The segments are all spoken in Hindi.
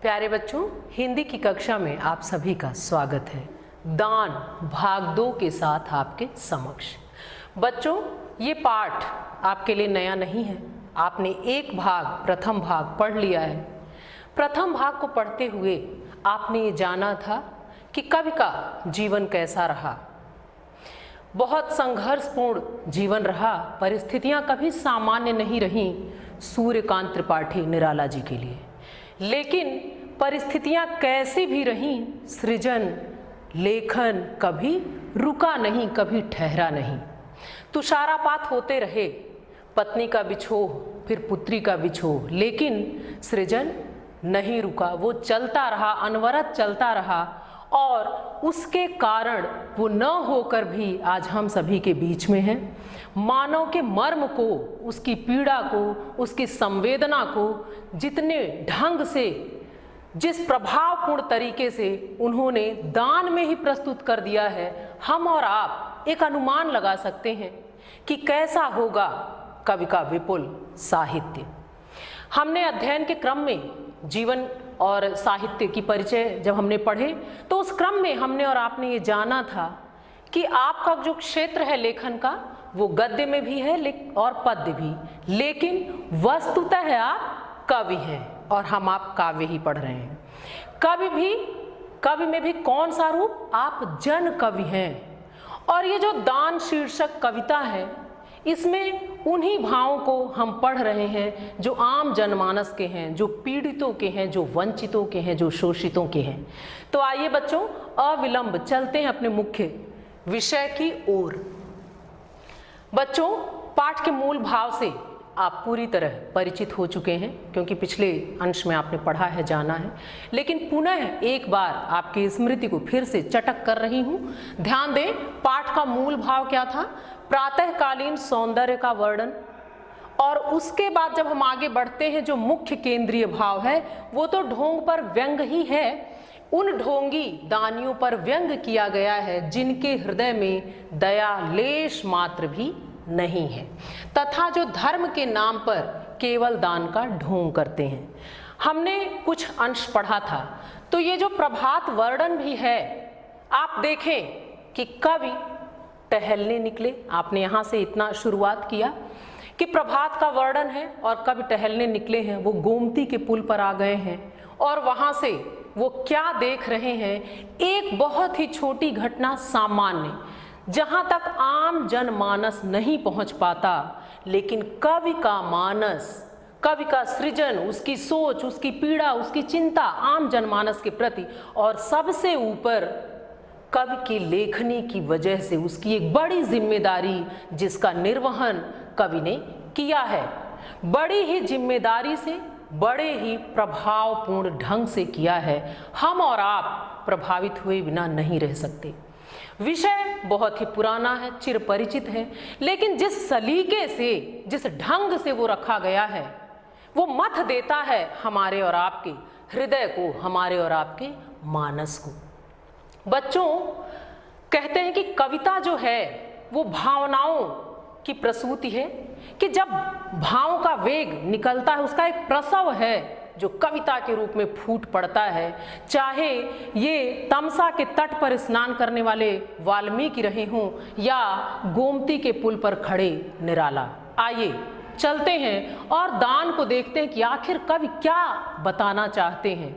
प्यारे बच्चों, हिंदी की कक्षा में आप सभी का स्वागत है। दान भाग 2 के साथ आपके समक्ष। बच्चों, ये पाठ आपके लिए नया नहीं है। आपने प्रथम भाग पढ़ लिया है। प्रथम भाग को पढ़ते हुए आपने ये जाना था कि कवि का जीवन कैसा रहा। बहुत संघर्षपूर्ण जीवन रहा। परिस्थितियां कभी सामान्य नहीं रहीं सूर्यकांत त्रिपाठी निराला जी के लिए, लेकिन परिस्थितियां कैसी भी रहीं, सृजन लेखन कभी रुका नहीं, कभी ठहरा नहीं। तुषारापात होते रहे, पत्नी का बिछोह, फिर पुत्री का बिछोह, लेकिन सृजन नहीं रुका। वो चलता रहा, अनवरत चलता रहा, और उसके कारण वो न होकर भी आज हम सभी के बीच में है। मानव के मर्म को, उसकी पीड़ा को, उसकी संवेदना को जितने ढंग से, जिस प्रभावपूर्ण तरीके से उन्होंने दान में ही प्रस्तुत कर दिया है, हम और आप एक अनुमान लगा सकते हैं कि कैसा होगा कवि का विपुल साहित्य। हमने अध्ययन के क्रम में जीवन और साहित्य की परिचय जब हमने पढ़े, तो उस क्रम में हमने और आपने ये जाना था कि आपका जो क्षेत्र है लेखन का, वो गद्य में भी है और पद्य भी, लेकिन वस्तुतः आप कवि हैं और हम आप काव्य ही पढ़ रहे हैं। कवि में भी कौन सा रूप? आप जन कवि हैं। और ये जो दान शीर्षक कविता है, इसमें उन्हीं भावों को हम पढ़ रहे हैं जो आम जनमानस के हैं, जो पीड़ितों के हैं, जो वंचितों के हैं, जो शोषितों के हैं। तो आइए बच्चों, अविलंब चलते हैं अपने मुख्य विषय की ओर। बच्चों, पाठ के मूल भाव से आप पूरी तरह परिचित हो चुके हैं, क्योंकि पिछले अंश में आपने पढ़ा है, जाना है, लेकिन पुनः एक बार आपकी स्मृति को फिर से चटक कर रही हूं। ध्यान दें, पाठ का मूल भाव क्या था? प्रातःकालीन सौंदर्य का वर्णन। और उसके बाद जब हम आगे बढ़ते हैं, जो मुख्य केंद्रीय भाव है वो तो ढोंग पर व्यंग ही है। उन ढोंगी दानियों पर व्यंग किया गया है जिनके हृदय में दया लेश मात्र भी नहीं है, तथा जो धर्म के नाम पर केवल दान का ढोंग करते हैं। हमने कुछ अंश पढ़ा था, तो ये जो प्रभात वर्णन भी है, आप देखें कि कवि टहलने निकले। आपने यहाँ से इतना शुरुआत किया कि प्रभात का वर्णन है और कवि टहलने निकले हैं। वो गोमती के पुल पर आ गए हैं और वहाँ से वो क्या देख रहे हैं? एक बहुत ही छोटी घटना, सामान्य, जहाँ तक आम जनमानस नहीं पहुँच पाता, लेकिन कवि का मानस, कवि का सृजन, उसकी सोच, उसकी पीड़ा, उसकी चिंता आम जनमानस के प्रति, और सबसे ऊपर कवि की लेखनी की वजह से उसकी एक बड़ी जिम्मेदारी, जिसका निर्वहन कवि ने किया है, बड़ी ही जिम्मेदारी से, बड़े ही प्रभावपूर्ण ढंग से किया है। हम और आप प्रभावित हुए बिना नहीं रह सकते। विषय बहुत ही पुराना है, चिरपरिचित है, लेकिन जिस सलीके से, जिस ढंग से वो रखा गया है, वो मत देता है हमारे और आपके हृदय को, हमारे और आपके मानस को। बच्चों, कहते हैं कि कविता जो है वो भावनाओं की प्रसूति है, कि जब भाव का वेग निकलता है, उसका एक प्रसव है जो कविता के रूप में फूट पड़ता है। चाहे ये तमसा के तट पर स्नान करने वाले वाल्मीकि रहे हों या गोमती के पुल पर खड़े निराला। आइए चलते हैं और दान को देखते हैं कि आखिर कवि क्या बताना चाहते हैं,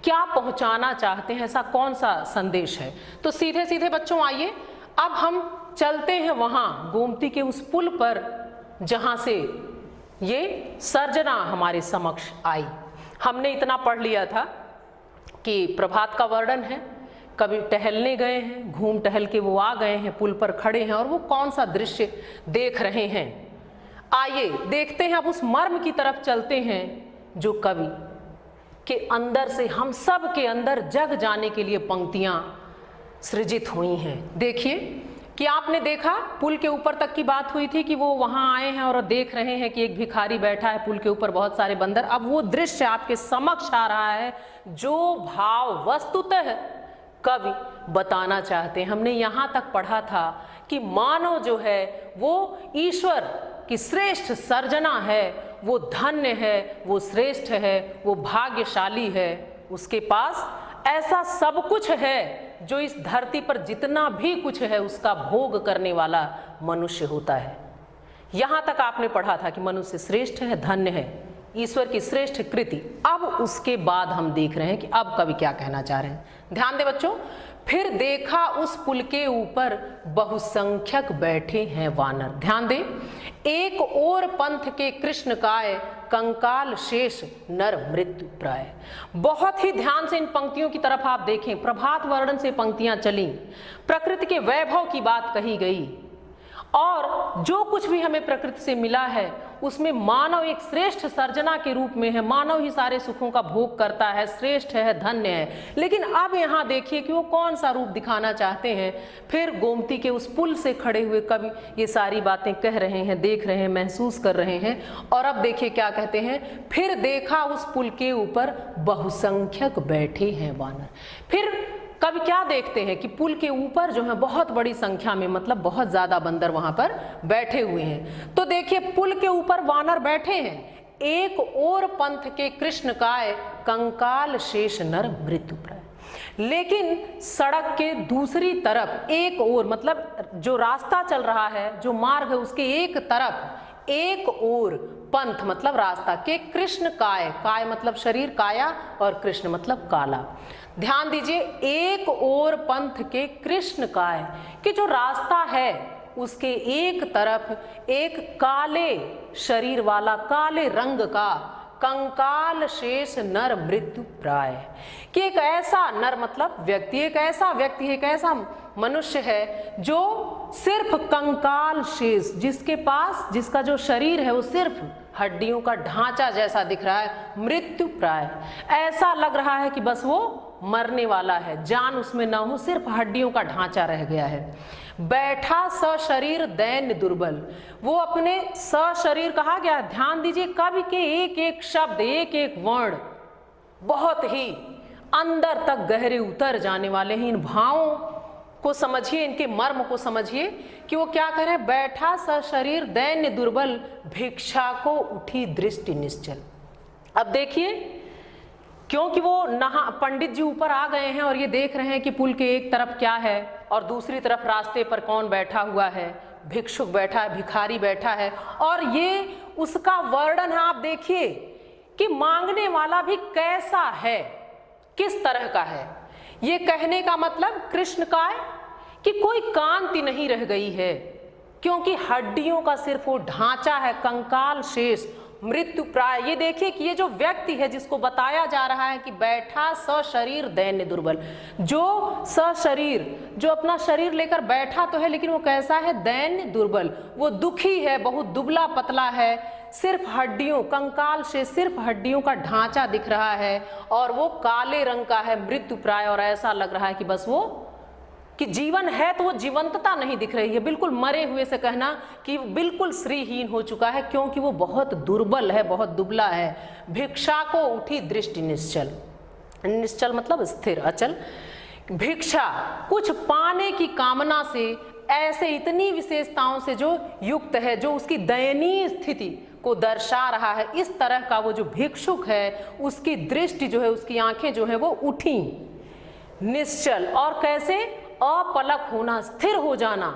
क्या पहुंचाना चाहते हैं, ऐसा कौन सा संदेश है। तो सीधे सीधे बच्चों आइए, अब हम चलते हैं वहां गोमती के उस पुल पर जहां से ये सर्जना हमारे समक्ष आई। हमने इतना पढ़ लिया था कि प्रभात का वर्णन है, कभी टहलने गए हैं, घूम टहल के वो आ गए हैं, पुल पर खड़े हैं और वो कौन सा दृश्य देख रहे हैं। आइए देखते हैं, अब उस मर्म की तरफ चलते हैं जो कवि के अंदर से, हम सब के अंदर जग जाने के लिए पंक्तियां सृजित हुई हैं। देखिए कि आपने देखा, पुल के ऊपर तक की बात हुई थी कि वो वहां आए हैं और देख रहे हैं कि एक भिखारी बैठा है, पुल के ऊपर बहुत सारे बंदर। अब वो दृश्य आपके समक्ष आ रहा है जो भाव वस्तुतः कवि बताना चाहते हैं। हमने यहाँ तक पढ़ा था कि मानव जो है वो ईश्वर की श्रेष्ठ सर्जना है, वो धन्य है, वो श्रेष्ठ है, वो भाग्यशाली है, उसके पास ऐसा सब कुछ है जो इस धरती पर जितना भी कुछ है उसका भोग करने वाला मनुष्य होता है। यहाँ तक आपने पढ़ा था कि मनुष्य श्रेष्ठ है, धन्य है, ईश्वर की श्रेष्ठ कृति। अब उसके बाद हम देख रहे हैं कि अब कवि क्या कहना चाह रहे हैं। ध्यान दे बच्चों। फिर देखा उस पुल के ऊपर बहुसंख्यक बैठे हैं वानर। ध्यान दे। एक और पंथ के कृष्ण काय, कंकाल शेष नर मृत्यु प्राय। बहुत ही ध्यान से इन पंक्तियों की तरफ आप देखें। प्रभात वर्णन से पंक्तियां चली, प्रकृति के वैभव की बात कही गई, और जो कुछ भी हमें प्रकृति से मिला है उसमें मानव एक श्रेष्ठ सर्जना के रूप में है। मानव ही सारे सुखों का भोग करता है, श्रेष्ठ है, धन्य है। लेकिन अब यहाँ देखिए कि वो कौन सा रूप दिखाना चाहते हैं। फिर गोमती के उस पुल से खड़े हुए कवि ये सारी बातें कह रहे हैं, देख रहे हैं, महसूस कर रहे हैं। और अब देखिए क्या कहते हैं। फिर देखा उस पुल के ऊपर बहुसंख्यक बैठे हैं वानर। फिर कवि क्या देखते हैं कि पुल के ऊपर जो है बहुत बड़ी संख्या में, मतलब बहुत ज्यादा बंदर वहां पर बैठे हुए हैं। तो देखिए पुल के ऊपर वानर बैठे हैं। एक और पंथ के कृष्ण काय, कंकाल शेष नर मृत्यु प्राय। लेकिन सड़क के दूसरी तरफ एक और, मतलब जो रास्ता चल रहा है, जो मार्ग है, उसके एक तरफ एक और पंथ मतलब रास्ता के कृष्ण काय, काय मतलब शरीर, काया, और कृष्ण मतलब काला। ध्यान दीजिए, एक और पंथ के कृष्ण काय कि जो रास्ता है उसके एक तरफ एक काले शरीर वाला, काले रंग का कंकाल शेष नर मृत्यु प्राय, कि एक ऐसा नर मतलब व्यक्ति, एक ऐसा व्यक्ति है, एक ऐसा मनुष्य है जो सिर्फ कंकाल शेष, जिसके पास, जिसका जो शरीर है वो सिर्फ हड्डियों का ढांचा जैसा दिख रहा है, मृत्यु प्राय। ऐसा लग रहा है कि बस वो मरने वाला है, जान उसमें ना हो, सिर्फ हड्डियों का ढांचा रह गया है। बैठा सशरीर दैन्य दुर्बल, वो अपने सशरीर कहा गया। ध्यान दीजिए, कवि के एक एक शब्द, एक एक वर्ण बहुत ही अंदर तक गहरे उतर जाने वाले हैं। इन भावों को समझिए, इनके मर्म को समझिए कि वो क्या कह रहे हैं। बैठा सशरीर दैन्य दुर्बल, भिक्षा को उठी दृष्टि निश्चल। अब देखिए, क्योंकि वो पंडित जी ऊपर आ गए हैं और ये देख रहे हैं कि पुल के एक तरफ क्या है और दूसरी तरफ रास्ते पर कौन बैठा हुआ है, भिक्षुक बैठा है, भिखारी बैठा है, और ये उसका वर्णन है। आप देखिए कि मांगने वाला भी कैसा है, किस तरह का है। ये कहने का मतलब कृष्ण का है कि कोई कांति नहीं रह गई है, क्योंकि हड्डियों का सिर्फ वो ढांचा है, कंकाल शेष मृत्यु प्राय। ये देखिए कि ये जो व्यक्ति है जिसको बताया जा रहा है कि बैठा सशरीर दैन्य दुर्बल, जो सशरीर, जो अपना शरीर लेकर बैठा तो है, लेकिन वो कैसा है, दैन्य दुर्बल। वो दुखी है, बहुत दुबला पतला है, सिर्फ हड्डियों, कंकाल से सिर्फ हड्डियों का ढांचा दिख रहा है, और वो काले रंग का है, मृत्यु प्राय। और ऐसा लग रहा है कि बस वो, कि जीवन है तो वो जीवंतता नहीं दिख रही है। बिल्कुल मरे हुए से कहना कि बिल्कुल श्रीहीन हो चुका है, क्योंकि वो बहुत दुर्बल है, बहुत दुबला है। भिक्षा को उठी दृष्टि निश्चल, निश्चल मतलब स्थिर, अचल। भिक्षा, कुछ पाने की कामना से, ऐसे इतनी विशेषताओं से जो युक्त है, जो उसकी दयनीय स्थिति को दर्शा रहा है, इस तरह का वो जो भिक्षुक है, उसकी दृष्टि जो है, उसकी आंखें जो है वो उठी निश्चल। और कैसे, अपलक होना, स्थिर हो जाना,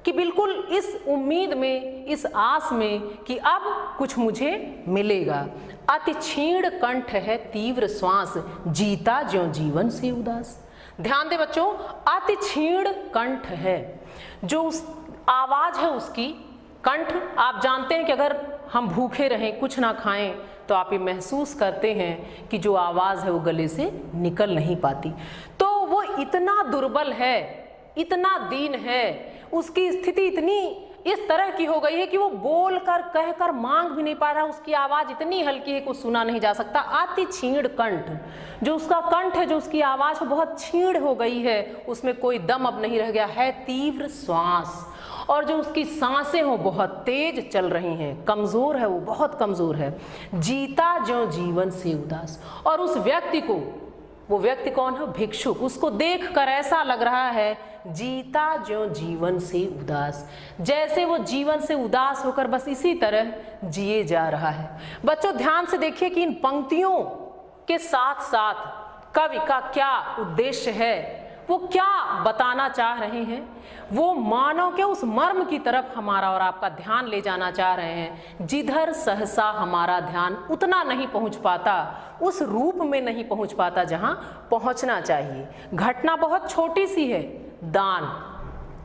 कि बिल्कुल इस उम्मीद में, इस आस में कि अब कुछ मुझे मिलेगा। अति क्षीण कंठ है तीव्र श्वास, जीता ज्यों जीवन से उदास। ध्यान दे बच्चों, अति क्षीण कंठ है, जो उस आवाज है उसकी, कंठ, आप जानते हैं कि अगर हम भूखे रहें, कुछ ना खाएं, तो आप ये महसूस करते हैं कि जो आवाज़ है वो गले से निकल नहीं पाती। तो वो इतना दुर्बल है, इतना दीन है, उसकी स्थिति इतनी इस तरह की हो गई है कि वो बोल कर, कह कर मांग भी नहीं पा रहा, उसकी आवाज़ इतनी हल्की है कि सुना नहीं जा सकता। अति क्षीण कंठ, जो उसका कंठ है, जो उसकी आवाज़ है, बहुत क्षीण हो गई है, उसमें कोई दम अब नहीं रह गया है। तीव्र श्वास, और जो उसकी सांसें हो बहुत तेज चल रही हैं, कमज़ोर है, वो बहुत कमज़ोर है। जीता ज्यों जीवन से उदास, और उस व्यक्ति को, वो व्यक्ति कौन है, भिक्षुक, उसको देखकर ऐसा लग रहा है जीता ज्यों जीवन से उदास, जैसे वो जीवन से उदास होकर बस इसी तरह जिए जा रहा है। बच्चों ध्यान से देखिए कि इन पंक्तियों के साथ साथ कवि का क्या उद्देश्य है, वो क्या बताना चाह रहे हैं, वो मानव के उस मर्म की तरफ हमारा और आपका ध्यान ले जाना चाह रहे हैं जिधर सहसा हमारा ध्यान उतना नहीं पहुंच पाता, उस रूप में नहीं पहुंच पाता जहां पहुंचना चाहिए। घटना बहुत छोटी सी है, दान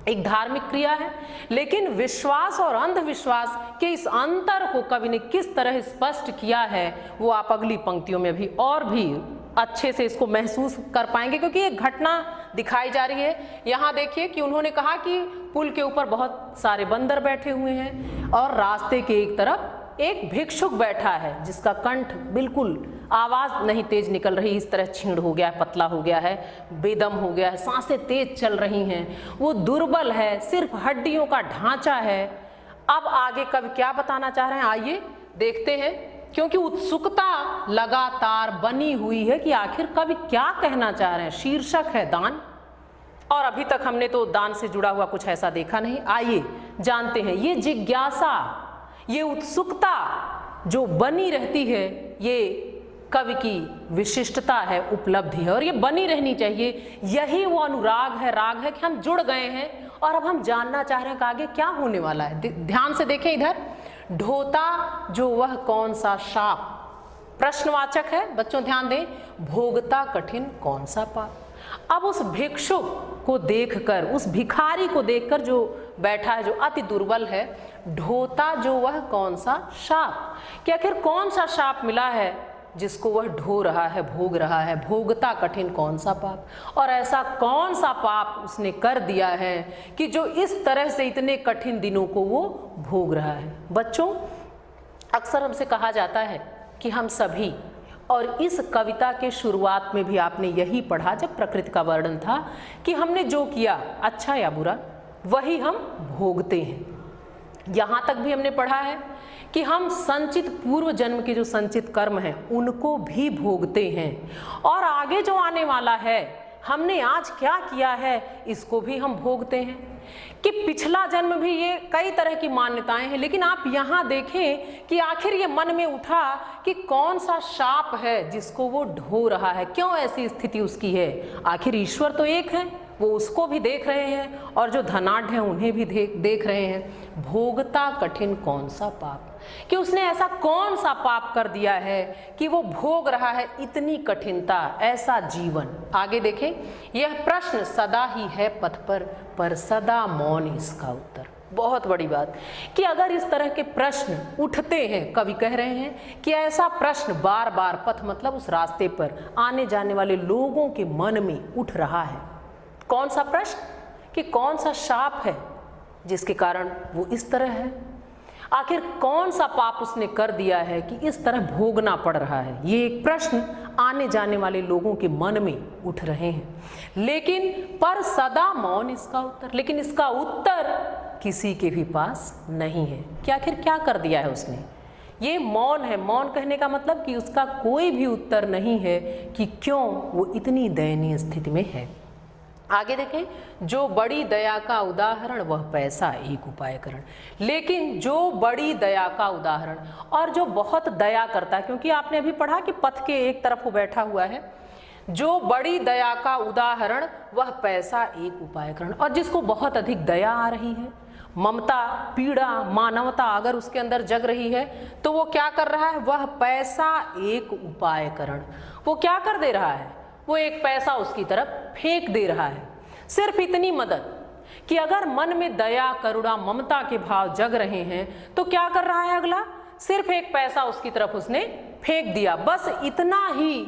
एक धार्मिक क्रिया है, लेकिन विश्वास और अंधविश्वास के इस अंतर को कवि ने किस तरह स्पष्ट किया है वो आप अगली पंक्तियों में भी और भी अच्छे से इसको महसूस कर पाएंगे, क्योंकि एक घटना दिखाई जा रही है। यहाँ देखिए कि उन्होंने कहा कि पुल के ऊपर बहुत सारे बंदर बैठे हुए हैं और रास्ते के एक तरफ एक भिक्षुक बैठा है जिसका कंठ बिल्कुल आवाज नहीं तेज निकल रही, इस तरह छींड़ हो गया है, पतला हो गया है, बेदम हो गया है, सांसें तेज चल रही हैं, वो दुर्बल है, सिर्फ हड्डियों का ढांचा है। अब आगे कवि क्या बताना चाह रहे हैं आइए देखते हैं, क्योंकि उत्सुकता लगातार बनी हुई है कि आखिर कवि क्या कहना चाह रहे हैं। शीर्षक है दान, और अभी तक हमने तो दान से जुड़ा हुआ कुछ ऐसा देखा नहीं। आइए जानते हैं, ये जिज्ञासा, ये उत्सुकता जो बनी रहती है, ये कवि की विशिष्टता है, उपलब्धि है, और ये बनी रहनी चाहिए। यही वो अनुराग है, राग है कि हम जुड़ गए हैं और अब हम जानना चाह रहे हैं कि आगे क्या होने वाला है। ध्यान से देखें इधर, ढोता जो वह कौन सा शाप, प्रश्नवाचक है, बच्चों ध्यान दें, भोगता कठिन कौन सा पाप। अब उस भिक्षुक को देखकर, उस भिखारी को देखकर जो बैठा है, जो अति दुर्बल है, ढोता जो वह कौन सा शाप, कि आखिर कौन सा शाप मिला है जिसको वह ढो रहा है, भोग रहा है, भोगता कठिन कौन सा पाप, और ऐसा कौन सा पाप उसने कर दिया है कि जो इस तरह से इतने कठिन दिनों को वो भोग रहा है। बच्चों, अक्सर हमसे कहा जाता है कि हम सभी, और इस कविता के शुरुआत में भी आपने यही पढ़ा जब प्रकृति का वर्णन था, कि हमने जो किया अच्छा या बुरा वही हम भोगते हैं। यहाँ तक भी हमने पढ़ा है कि हम संचित पूर्व जन्म के जो संचित कर्म हैं उनको भी भोगते हैं, और आगे जो आने वाला है, हमने आज क्या किया है इसको भी हम भोगते हैं। कि पिछला जन्म भी, ये कई तरह की मान्यताएं हैं, लेकिन आप यहाँ देखें कि आखिर ये मन में उठा कि कौन सा शाप है जिसको वो ढो रहा है, क्यों ऐसी स्थिति उसकी है। आखिर ईश्वर तो एक है, वो उसको भी देख रहे हैं, और जो धनाढ़ हैं उन्हें भी देख रहे हैं। भोगता कठिन कौन सा पाप, कि उसने ऐसा कौन सा पाप कर दिया है कि वो भोग रहा है इतनी कठिनता, ऐसा जीवन। आगे देखें, यह प्रश्न सदा ही है पथ पर सदा मौन इसका उत्तर। बहुत बड़ी बात कि अगर इस तरह के प्रश्न उठते हैं, कवि कह रहे हैं कि ऐसा प्रश्न बार बार, पथ मतलब उस रास्ते पर आने जाने वाले लोगों के मन में उठ रहा है। कौन सा प्रश्न, कि कौन सा शाप है जिसके कारण वो इस तरह है, आखिर कौन सा पाप उसने कर दिया है कि इस तरह भोगना पड़ रहा है। ये एक प्रश्न आने जाने वाले लोगों के मन में उठ रहे हैं, लेकिन पर सदा मौन इसका उत्तर, लेकिन इसका उत्तर किसी के भी पास नहीं है कि आखिर क्या कर दिया है उसने। ये मौन है, मौन कहने का मतलब कि उसका कोई भी उत्तर नहीं है कि क्यों वो इतनी दयनीय स्थिति में है। आगे देखें, जो बड़ी दया का उदाहरण वह पैसा एक उपायकरण, लेकिन जो बड़ी दया का उदाहरण और जो बहुत दया करता है, क्योंकि आपने अभी पढ़ा कि पथ के एक तरफ वो बैठा हुआ है, जो बड़ी दया का उदाहरण वह पैसा एक उपायकरण, और जिसको बहुत अधिक दया आ रही है, ममता, पीड़ा, मानवता अगर उसके अंदर जग रही है, तो वो क्या कर रहा है, वह पैसा एक उपायकरण, वो क्या कर दे रहा है, वो एक पैसा उसकी तरफ फेंक दे रहा है। सिर्फ इतनी मदद कि अगर मन में दया, करुणा, ममता के भाव जग रहे हैं तो क्या कर रहा है अगला, सिर्फ एक पैसा उसकी तरफ उसने फेंक दिया। बस इतना ही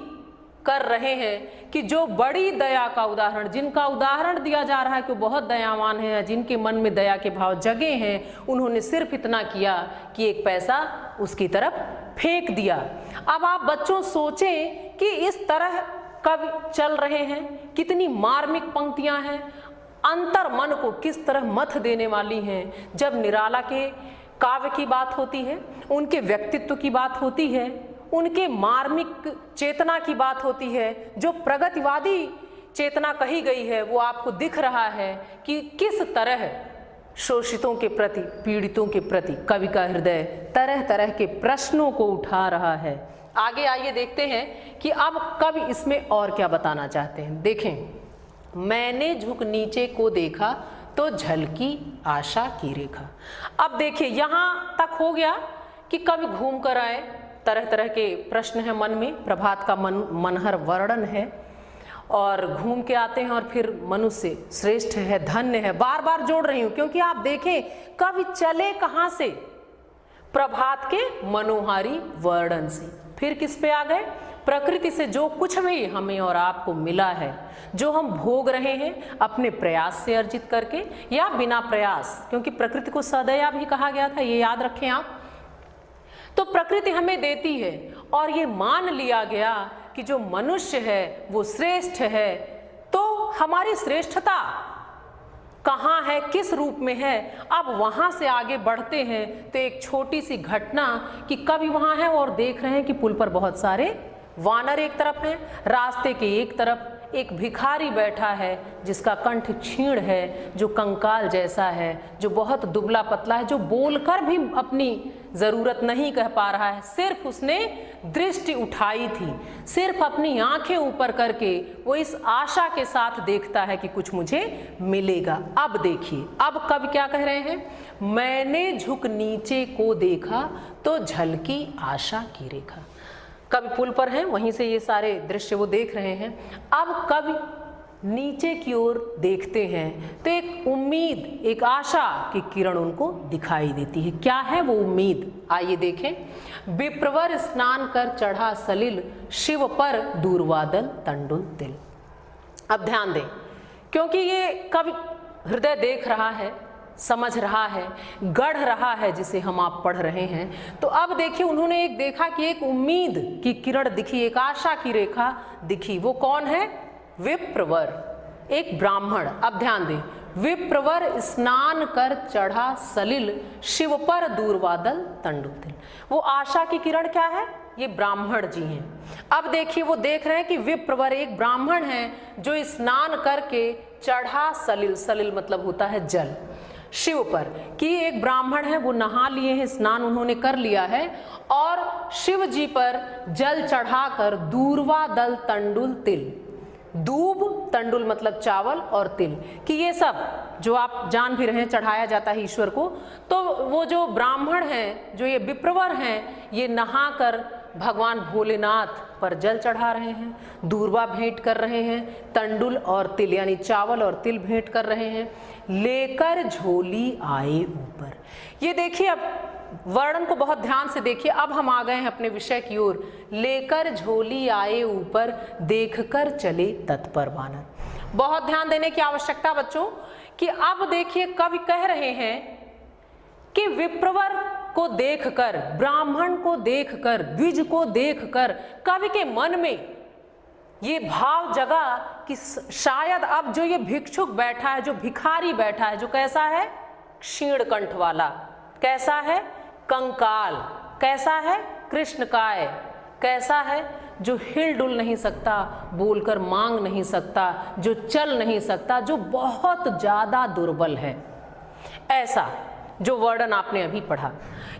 कर रहे हैं कि जो बड़ी दया का उदाहरण, जिनका उदाहरण दिया जा रहा है कि बहुत दयावान है, जिनके मन में दया के भाव जगे हैं, उन्होंने सिर्फ इतना किया कि एक पैसा उसकी तरफ फेंक दिया। अब आप बच्चों सोचें कि इस तरह कवि चल रहे हैं, कितनी मार्मिक पंक्तियां हैं, अंतर मन को किस तरह मथ देने वाली हैं। जब निराला के काव्य की बात होती है, उनके व्यक्तित्व की बात होती है, उनके मार्मिक चेतना की बात होती है, जो प्रगतिवादी चेतना कही गई है, वो आपको दिख रहा है कि किस तरह शोषितों के प्रति, पीड़ितों के प्रति कवि का हृदय तरह तरह के प्रश्नों को उठा रहा है। आगे आइए देखते हैं कि अब कवि इसमें और क्या बताना चाहते हैं। देखें, मैंने झुक नीचे को देखा तो झलकी आशा की रेखा। अब देखिए यहाँ तक हो गया कि कवि घूम कर आए, तरह तरह के प्रश्न हैं मन में, प्रभात का मनहर वर्णन है और घूम के आते हैं और फिर मनुष्य श्रेष्ठ है, धन्य है, बार बार जोड़ रही हूँ क्योंकि आप देखें कवि चले कहाँ से, प्रभात के मनोहारी वर्णन से, फिर किस पे आ गए, प्रकृति से जो कुछ भी हमें और आपको मिला है, जो हम भोग रहे हैं अपने प्रयास से अर्जित करके या बिना प्रयास, क्योंकि प्रकृति को सदया भी कहा गया था, ये याद रखें आप। तो प्रकृति हमें देती है और ये मान लिया गया कि जो मनुष्य है वो श्रेष्ठ है, तो हमारी श्रेष्ठता कहाँ है, किस रूप में है। अब वहाँ से आगे बढ़ते हैं तो एक छोटी सी घटना कि कवि वहाँ है और देख रहे हैं कि पुल पर बहुत सारे वानर एक तरफ हैं, रास्ते के एक तरफ एक भिखारी बैठा है जिसका कंठ क्षीण है, जो कंकाल जैसा है, जो बहुत दुबला पतला है, जो बोलकर भी अपनी ज़रूरत नहीं कह पा रहा है, सिर्फ उसने दृष्टि उठाई थी, सिर्फ अपनी आंखें ऊपर करके वो इस आशा के साथ देखता है कि कुछ मुझे मिलेगा। अब देखिए, अब कवि क्या कह रहे हैं, मैंने झुक नीचे को देखा तो झलकी आशा की रेखा। कवि पुल पर हैं, वहीं से ये सारे दृश्य वो देख रहे हैं। अब कवि नीचे की ओर देखते हैं तो एक उम्मीद, एक आशा की किरण उनको दिखाई देती है। क्या है वो उम्मीद, आइए देखें। विप्रवर स्नान कर चढ़ा सलिल, शिव पर दूरबादल तंडुल तिल। अब ध्यान दें, क्योंकि ये कवि हृदय देख रहा है, समझ रहा है, गढ़ रहा है जिसे हम आप पढ़ रहे हैं। तो अब देखिए, उन्होंने एक देखा कि एक उम्मीद की किरण दिखी, एक आशा की रेखा दिखी। वो कौन है, विप्रवर, एक ब्राह्मण। अब ध्यान दें, विप्रवर स्नान कर चढ़ा सलिल, शिव पर दूरबादल तंडुल तिल। वो आशा की किरण क्या है, ये ब्राह्मण जी हैं। अब देखिए, वो देख रहे हैं कि विप्रवर एक ब्राह्मण है जो स्नान करके चढ़ा सलिल, सलिल मतलब होता है जल, शिव पर, कि एक ब्राह्मण है वो नहा लिए हैं, स्नान उन्होंने कर लिया है और शिव जी पर जल चढ़ाकर दूर्वा दल तंडुल तिल, दूब तंडुल मतलब चावल और तिल, कि ये सब जो आप जान भी रहे हैं चढ़ाया जाता है ईश्वर को। तो वो जो ब्राह्मण हैं, जो ये विप्रवर हैं, ये नहाकर भगवान भोलेनाथ पर जल चढ़ा रहे हैं, दूर्वा भेंट कर रहे हैं, तंडुल और तिल यानी चावल और तिल भेंट कर रहे हैं। लेकर झोली आए ऊपर, ये देखिए, अब वर्णन को बहुत ध्यान से देखिए। अब हम आ गए हैं अपने विषय की ओर। लेकर झोली आए ऊपर, देखकर चले तत्पर वानर। बहुत ध्यान देने की आवश्यकता बच्चों कि अब देखिए, कवि कह रहे हैं कि विप्रवर को देखकर, ब्राह्मण को देखकर, द्विज को देखकर कवि के मन में ये भाव जगा कि शायद अब जो ये भिक्षुक बैठा है, जो भिखारी बैठा है, जो कैसा है, क्षीण कंठ वाला, कैसा है, कंकाल, कैसा है, कृष्णकाय, कैसा है, जो हिल डुल नहीं सकता, बोलकर मांग नहीं सकता, जो चल नहीं सकता, जो बहुत ज्यादा दुर्बल है, ऐसा जो वर्णन आपने अभी पढ़ा,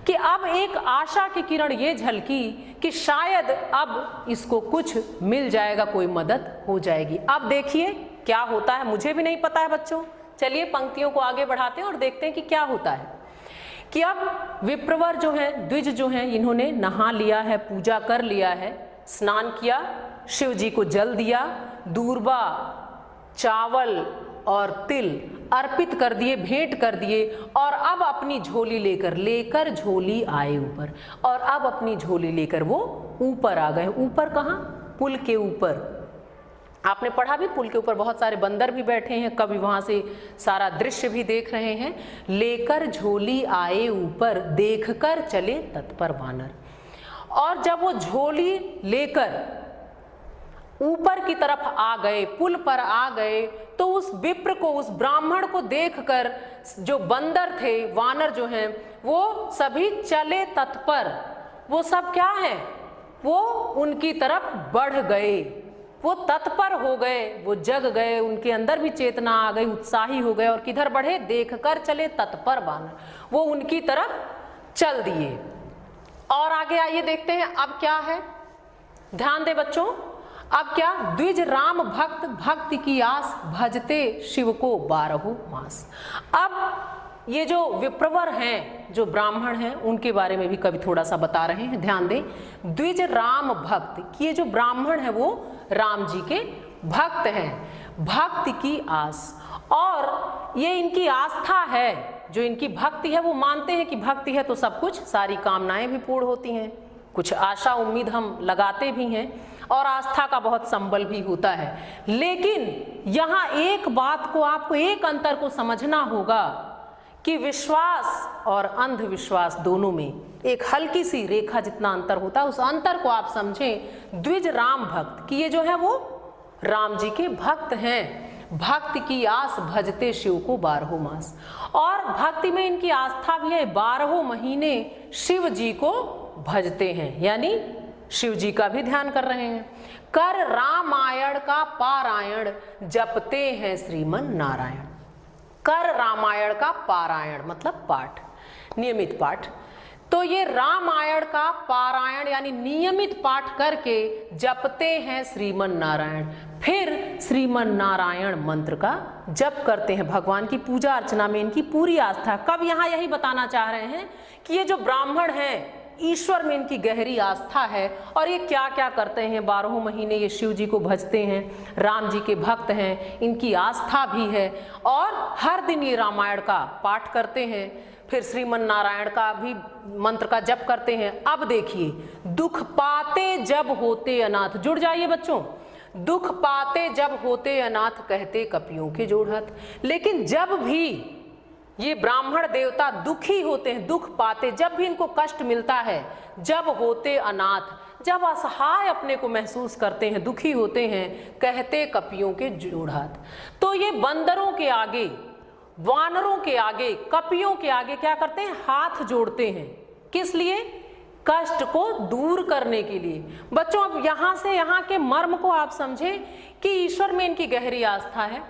कि अब एक आशा की किरण ये झलकी कि शायद अब इसको कुछ मिल जाएगा, कोई मदद हो जाएगी। अब देखिए क्या होता है, मुझे भी नहीं पता है बच्चों। चलिए पंक्तियों को आगे बढ़ाते हैं और देखते हैं कि क्या होता है। कि अब विप्रवर जो हैं, द्विज जो हैं, इन्होंने नहा लिया है, पूजा कर लिया है, स्नान किया, शिव जी को जल दिया, दूर्वा, चावल और तिल अर्पित कर दिए, भेंट कर दिए, और अब अपनी झोली लेकर झोली आए ऊपर, और अब अपनी झोली लेकर वो ऊपर आ गए। ऊपर कहाँ, पुल के ऊपर। आपने पढ़ा भी, पुल के ऊपर बहुत सारे बंदर भी बैठे हैं, कवि वहां से सारा दृश्य भी देख रहे हैं। लेकर झोली आए ऊपर, देखकर चले तत्पर वानर। और जब वो झोली लेकर ऊपर की तरफ आ गए, पुल पर आ गए, तो उस विप्र को, उस ब्राह्मण को देखकर जो बंदर थे, वानर जो हैं, वो सभी चले तत्पर। वो सब क्या है, वो उनकी तरफ बढ़ गए, वो तत्पर हो गए, वो जग गए, उनके अंदर भी चेतना आ गई, उत्साही हो गए, और किधर बढ़े, देखकर चले तत्पर वानर, वो उनकी तरफ चल दिए। और आगे आइए देखते हैं अब क्या है। ध्यान दे बच्चों, अब क्या, द्विज राम भक्त भक्ति की आस भजते शिव को 12 मास। अब ये जो विप्रवर हैं, जो ब्राह्मण हैं, उनके बारे में भी कवि थोड़ा सा बता रहे हैं। ध्यान दें, द्विज राम भक्त, कि ये जो ब्राह्मण है वो राम जी के भक्त हैं, भक्ति की आस, और ये इनकी आस्था है, जो इनकी भक्ति है, वो मानते हैं कि भक्ति है तो सब कुछ, सारी कामनाएं भी पूर्ण होती हैं, कुछ आशा उम्मीद हम लगाते भी हैं, और आस्था का बहुत संबल भी होता है। लेकिन यहाँ एक बात को, आपको एक अंतर को समझना होगा कि विश्वास और अंधविश्वास दोनों में एक हल्की सी रेखा जितना अंतर होता है, उस अंतर को आप समझें। द्विज राम भक्त, कि ये जो है वो राम जी के भक्त हैं, भक्ति की आस भजते शिव को 12 मास, और भक्ति में इनकी आस्था भी है, 12 महीने शिव जी को भजते हैं, यानी शिव जी का भी ध्यान कर रहे हैं। कर रामायण का पारायण जपते हैं श्रीमन नारायण। कर रामायण का पारायण मतलब पाठ, नियमित पाठ। तो ये रामायण का पारायण यानी नियमित पाठ करके जपते हैं श्रीमन नारायण। फिर श्रीमन नारायण मंत्र का जप करते हैं, भगवान की पूजा अर्चना में इनकी पूरी आस्था। कब यहाँ यही बताना चाह रहे हैं कि ये जो ब्राह्मण हैं, ईश्वर में इनकी गहरी आस्था है, और ये क्या क्या करते हैं, 12 महीने ये शिव जी को भजते हैं, राम जी के भक्त हैं, इनकी आस्था भी है, और हर दिन ये रामायण का पाठ करते हैं, फिर श्रीमन नारायण का भी मंत्र का जप करते हैं। अब देखिए, दुख पाते जब होते अनाथ, जुड़ जाइए बच्चों, दुख पाते जब होते अनाथ कहते कपियों के जोड़ हाथ। लेकिन जब भी ये ब्राह्मण देवता दुखी होते हैं, दुख पाते, जब भी इनको कष्ट मिलता है, जब होते अनाथ, जब असहाय अपने को महसूस करते हैं, दुखी होते हैं, कहते कपियों के जोड़ हाथ। तो ये बंदरों के आगे, वानरों के आगे, कपियों के आगे क्या करते हैं, हाथ जोड़ते हैं। किस लिए? कष्ट को दूर करने के लिए। बच्चों, अब यहाँ से यहाँ के मर्म को आप समझे कि ईश्वर में इनकी गहरी आस्था है,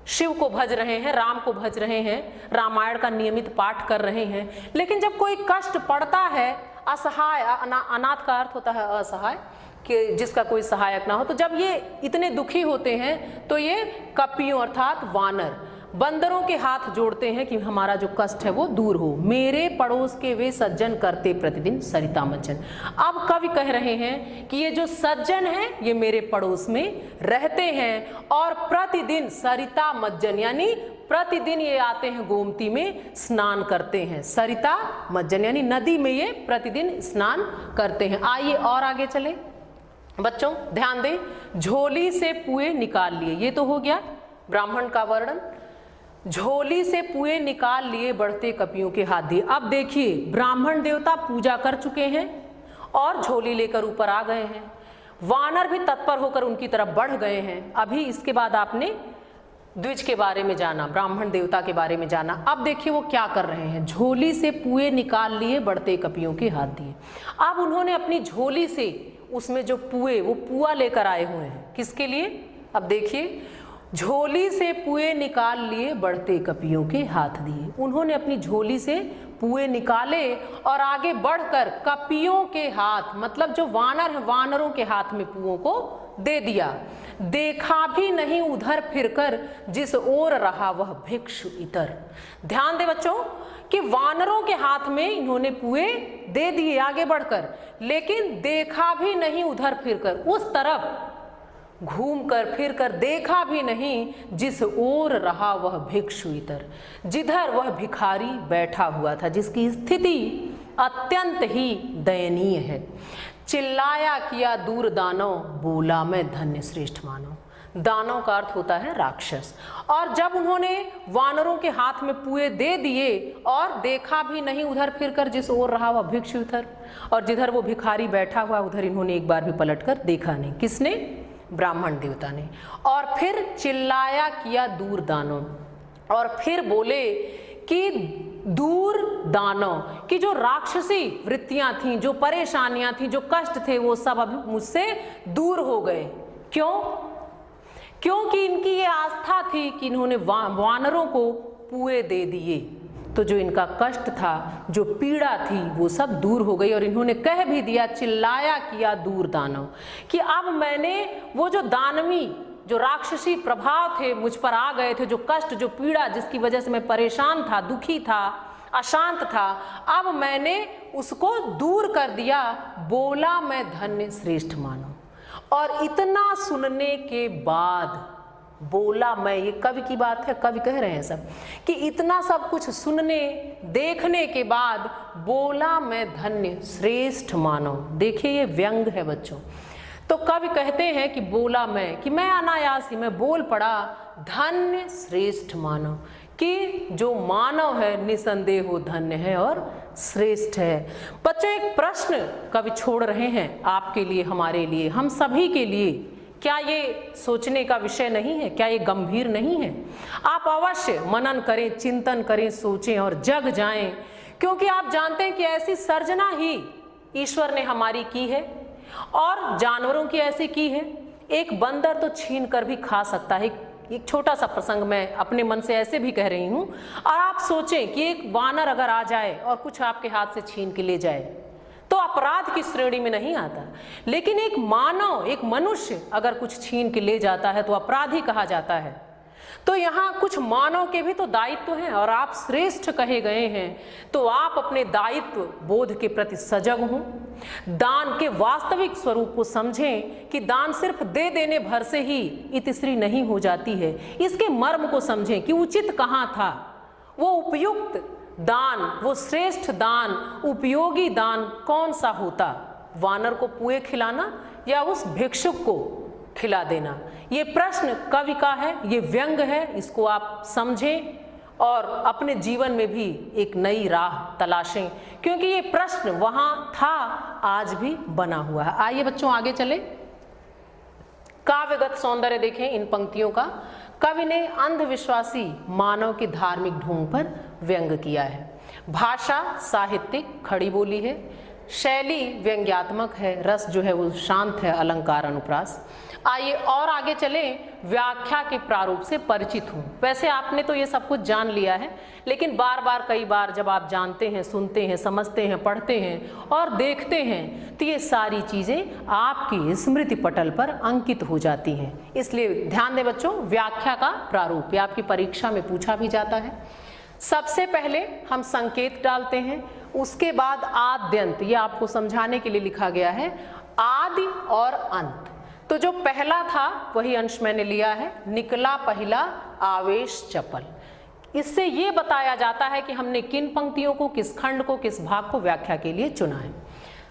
शिव को भज रहे हैं, राम को भज रहे हैं, रामायण का नियमित पाठ कर रहे हैं। लेकिन जब कोई कष्ट पड़ता है, असहाय, अनाथ का अर्थ होता है असहाय, कि जिसका कोई सहायक ना हो, तो जब ये इतने दुखी होते हैं तो ये कपियों अर्थात वानर, बंदरों के हाथ जोड़ते हैं कि हमारा जो कष्ट है वो दूर हो। मेरे पड़ोस के वे सज्जन करते प्रतिदिन सरिता मज्जन। अब कवि कह रहे हैं कि ये जो सज्जन हैं ये मेरे पड़ोस में रहते हैं और प्रतिदिन सरिता मज्जन यानी प्रतिदिन ये आते हैं गोमती में स्नान करते हैं। सरिता मज्जन यानी नदी में ये प्रतिदिन स्नान करते हैं। आइए और आगे चले बच्चों, ध्यान दें। झोली से पुए निकाल लिए, ये तो हो गया ब्राह्मण का वर्णन। झोली से पुए निकाल लिए बढ़ते कपियों के हाथ दिए। अब देखिए, ब्राह्मण देवता पूजा कर चुके हैं और झोली लेकर ऊपर आ गए हैं। वानर भी तत्पर होकर उनकी तरफ बढ़ गए हैं। अभी इसके बाद आपने द्विज के बारे में जाना, ब्राह्मण देवता के बारे में जाना। अब देखिए वो क्या कर रहे हैं। झोली से पुए निकाल लिए बढ़ते कपियों के हाथ दिए। अब उन्होंने अपनी झोली से उसमें जो पुए, वो पुआ लेकर आए हुए हैं। किसके लिए? अब देखिए, झोली से पुए निकाल लिए बढ़ते कपियों के हाथ दिए। उन्होंने अपनी झोली से पुए निकाले और आगे बढ़कर कपियों के हाथ, मतलब जो वानर हैं, वानरों के हाथ में पुओं को दे दिया। देखा भी नहीं उधर फिरकर जिस ओर रहा वह भिक्षु इतर। ध्यान दे बच्चों कि वानरों के हाथ में इन्होंने पुए दे दिए आगे बढ़कर, लेकिन देखा भी नहीं उधर फिरकर, उस तरफ घूमकर फिरकर देखा भी नहीं जिस ओर रहा वह भिक्षु इतर, जिधर वह भिखारी बैठा हुआ था, जिसकी स्थिति अत्यंत ही दयनीय है। चिल्लाया किया दूर दानव, बोला मैं धन्य श्रेष्ठ मानव। दानव का अर्थ होता है राक्षस। और जब उन्होंने वानरों के हाथ में पुए दे दिए और देखा भी नहीं उधर फिरकर जिस ओर रहा वह भिक्षु इतर, और जिधर वो भिखारी बैठा हुआ उधर इन्होंने एक बार भी पलटकर देखा नहीं। किसने? ब्राह्मण देवता ने। और फिर चिल्लाया किया दूर दानव, और फिर बोले कि दूर दानव की जो राक्षसी वृत्तियां थीं, जो परेशानियां थीं, जो कष्ट थे, वो सब अभी मुझसे दूर हो गए। क्यों? क्योंकि इनकी ये आस्था थी कि इन्होंने वानरों को पुए दे दिए। तो जो इनका कष्ट था, जो पीड़ा थी, वो सब दूर हो गई। और इन्होंने कह भी दिया, चिल्लाया किया दूर दानव, कि अब मैंने वो जो दानवी, जो राक्षसी प्रभाव थे मुझ पर आ गए थे, जो कष्ट, जो पीड़ा, जिसकी वजह से मैं परेशान था, दुखी था, अशांत था, अब मैंने उसको दूर कर दिया। बोला मैं धन्य श्रेष्ठ मानव। और इतना सुनने के बाद, बोला मैं, ये कवि की बात है, कवि कह रहे हैं सब, कि इतना सब कुछ सुनने देखने के बाद बोला मैं धन्य श्रेष्ठ मानव। देखिए ये व्यंग है बच्चों। तो कवि कहते हैं कि बोला मैं, कि मैं अनायास ही मैं बोल पड़ा धन्य श्रेष्ठ मानव, कि जो मानव है निसंदेह हो धन्य है और श्रेष्ठ है। बच्चों एक प्रश्न कवि छोड़ रहे हैं आपके लिए, हमारे लिए, हम सभी के लिए। क्या ये सोचने का विषय नहीं है? क्या ये गंभीर नहीं है? आप अवश्य मनन करें, चिंतन करें, सोचें और जग जाएं, क्योंकि आप जानते हैं कि ऐसी सर्जना ही ईश्वर ने हमारी की है और जानवरों की ऐसी की है। एक बंदर तो छीन कर भी खा सकता है। एक छोटा सा प्रसंग मैं अपने मन से ऐसे भी कह रही हूँ, और आप सोचें कि एक वानर अगर आ जाए और कुछ आपके हाथ से छीन के ले जाए तो अपराध की श्रेणी में नहीं आता, लेकिन एक मानव, एक मनुष्य अगर कुछ छीन के ले जाता है तो अपराधी कहा जाता है। तो यहाँ कुछ मानव के भी तो दायित्व हैं, और आप श्रेष्ठ कहे गए हैं, तो आप अपने दायित्व बोध के प्रति सजग हों, दान के वास्तविक स्वरूप को समझें कि दान सिर्फ दे देने भर से ही इतिश्री नहीं हो जाती है। इसके मर्म को समझें कि उचित कहाँ था, वो उपयुक्त दान, वो श्रेष्ठ दान, उपयोगी दान कौन सा होता, वानर को पुए खिलाना या उस भिक्षुक को खिला देना। ये प्रश्न कवि का है, ये व्यंग है, इसको आप समझें और अपने जीवन में भी एक नई राह तलाशें, क्योंकि ये प्रश्न वहां था, आज भी बना हुआ है। आइए बच्चों आगे चले। काव्यगत सौंदर्य देखें इन पंक्तियों का। कवि ने अंधविश्वासी मानव के धार्मिक ढोंग पर व्यंग किया है। भाषा साहित्यिक खड़ी बोली है, शैली व्यंग्यात्मक है, रस जो है वो शांत है, अलंकार अनुप्रास। आइए और आगे चलें, व्याख्या के प्रारूप से परिचित हूँ। वैसे आपने तो ये सब कुछ जान लिया है, लेकिन बार बार कई बार जब आप जानते हैं, सुनते हैं, समझते हैं, पढ़ते हैं और देखते हैं, तो ये सारी चीज़ें आपकी स्मृति पटल पर अंकित हो जाती हैं। इसलिए ध्यान दें बच्चों, व्याख्या का प्रारूप ये आपकी परीक्षा में पूछा भी जाता है। सबसे पहले हम संकेत डालते हैं, उसके बाद आद्यंत, ये आपको समझाने के लिए लिखा गया है, आदि और अंत। तो जो पहला था वही अंश मैंने लिया है, निकला पहला आवेश चपल। इससे ये बताया जाता है कि हमने किन पंक्तियों को, किस खंड को, किस भाग को व्याख्या के लिए चुना है।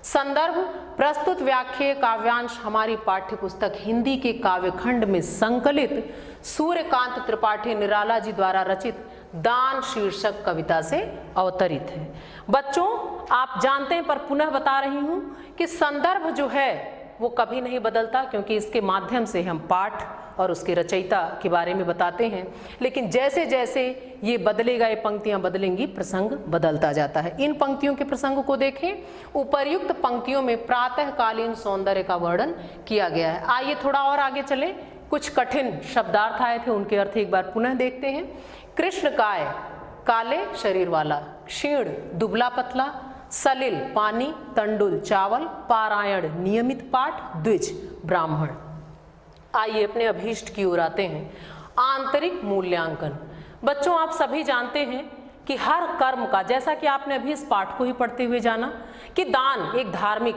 संदर्भ प्रस्तुत व्याख्या काव्यांश हमारी पाठ्य पुस्तक हिंदी के काव्यखंड में संकलित सूर्यकांत त्रिपाठी निराला जी द्वारा रचित दान शीर्षक कविता से अवतरित है। बच्चों आप जानते हैं, पर पुनः बता रही हूं कि संदर्भ जो है वो कभी नहीं बदलता, क्योंकि इसके माध्यम से हम पाठ और उसके रचयिता के बारे में बताते हैं। लेकिन जैसे जैसे ये बदलेगा, ये पंक्तियां बदलेंगी, प्रसंग बदलता जाता है। इन पंक्तियों के प्रसंग को देखें। उपर्युक्त पंक्तियों में प्रातःकालीन सौंदर्य का वर्णन किया गया है। आइए थोड़ा और आगे चलें। कुछ कठिन शब्दार्थ आए थे, उनके अर्थ एक बार पुनः देखते हैं। कृष्णकाय काले शरीर वाला, क्षीण दुबला पतला, सलिल पानी, तंडुल चावल, पारायण नियमित पाठ, द्विज ब्राह्मण। आइए अपने अभीष्ट की ओर आते हैं। आंतरिक मूल्यांकन। बच्चों आप सभी जानते हैं कि हर कर्म का, जैसा कि आपने अभी इस पाठ को ही पढ़ते हुए जाना कि दान एक धार्मिक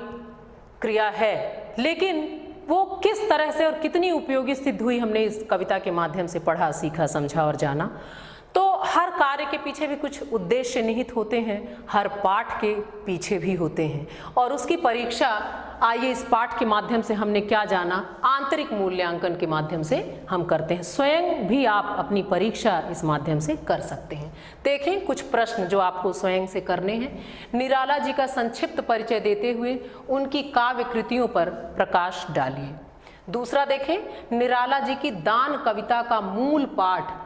क्रिया है, लेकिन वो किस तरह से और कितनी उपयोगी सिद्ध हुई हमने इस कविता के माध्यम से पढ़ा, सीखा, समझा और जाना। तो हर कार्य के पीछे भी कुछ उद्देश्य निहित होते हैं, हर पाठ के पीछे भी होते हैं, और उसकी परीक्षा आइए इस पाठ के माध्यम से हमने क्या जाना, आंतरिक मूल्यांकन के माध्यम से हम करते हैं। स्वयं भी आप अपनी परीक्षा इस माध्यम से कर सकते हैं। देखें कुछ प्रश्न जो आपको स्वयं से करने हैं। निराला जी का संक्षिप्त परिचय देते हुए उनकी काव्य कृतियों पर प्रकाश डालिए। दूसरा देखें, निराला जी की दान कविता का मूल पाठ,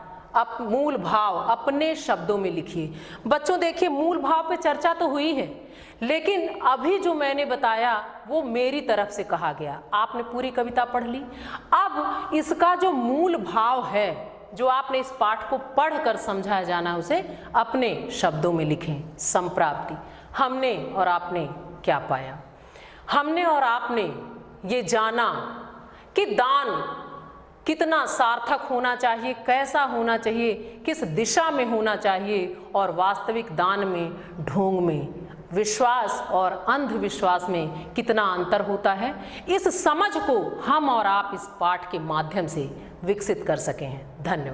मूल भाव अपने शब्दों में लिखिए। बच्चों देखिए, मूल भाव पे चर्चा तो हुई है, लेकिन अभी जो मैंने बताया वो मेरी तरफ से कहा गया। आपने पूरी कविता पढ़ ली, अब इसका जो मूल भाव है जो आपने इस पाठ को पढ़कर समझाया जाना है उसे अपने शब्दों में लिखें। संप्राप्ति, हमने और आपने क्या पाया? हमने और आपने ये जाना कि दान कितना सार्थक होना चाहिए, कैसा होना चाहिए, किस दिशा में होना चाहिए और वास्तविक दान में, ढोंग में, विश्वास और अंधविश्वास में कितना अंतर होता है। इस समझ को हम और आप इस पाठ के माध्यम से विकसित कर सके हैं। धन्यवाद।